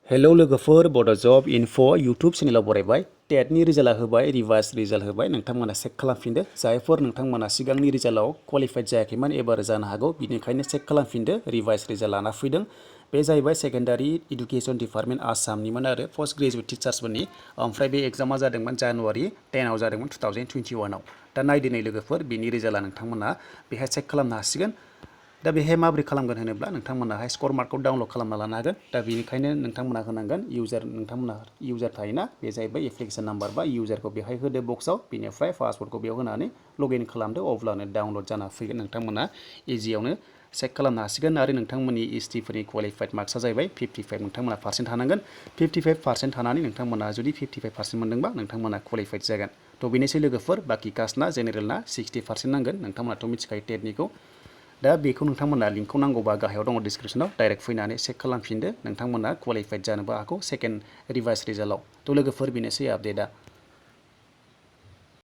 hello लोगोफोर बड' जब info YouTube चेनेलाव बरायबाय टेटनि रिजाल्टआ होबाय रिभार्स रिजाल्ट होबाय नोंथांमोना चेक खालामफिनदो जायफोर नोंथांमोना सिगांनि रिजाल्टआव क्वालिफाइड जायाखैमोन एबार जानो हागौ बिनिखायनो चेक खालामफिनदो रिभार्स रिजाल्ट लाना फैदों बे जाहैबाय सेकेन्डारि इडुकेसन डिपार्टमेन्ट आसामनिमोन आरो पोस्ट ग्रेजुएट टिचार्सफोरनि ओमफ्राय बे एग्जामा जादोंमोन जानुवारि 10आव जादोंमोन 2021आव दा नायदिनै लोगोफोर बिनि रिजाल्टआ नोंथांमोना बेहाय चेक खालामनो हासिगोन दा बेहाय माबोरै खालामगोन होनोब्ला नोंथांमोनाहाय स्कर मार्कखौ डाउनलड खालामना लानो हागोन दा बेनिखायनो नोंथांमोना होनांगोन नोंथांमोना इउजार थायोना बे जाहैबाय एप्लिकेसन नाम्बार बा इउजारखौ बेहाय होदो बक्सआव बेनिफ्राय पासवर्डखौ बेयाव होनानै लगइन खालामदो अब्लानो डाउनलड जाना फैगोन नोंथांमोना इजियावनो चेक खालामनो हासिगोन आरो नोंथांमोननि एसटिफोरनि क्वालिफाइड मार्क्सआ जाहैबाय 55 नोंथांमोना पार्सेन्ट थानांगोन 55% थानानै नोंथांमोना जुदि 55% मोनदोंबा नोंथांमोना क्वालिफाइड जागोन थ' बेनोसै लोगोफोर बाखि कास्टना जेनेरेलना 60% नांगोन नोंथांमोनाथ' मिथिखायो टेटनिखौ दा बेखौ नोंथांमोना लिंकखौ नांगौबा गाहायाव दङ डिसक्रिपसनाव डाइरेक्ट फैनानै चेक खालामफिनदो नोंथांमोना क्वालिफाइड जानोबो हागौ सेकेन्ड रिभाइस रिजाल्टआव थ' लोगोफोर बेनोसै आपडेटआ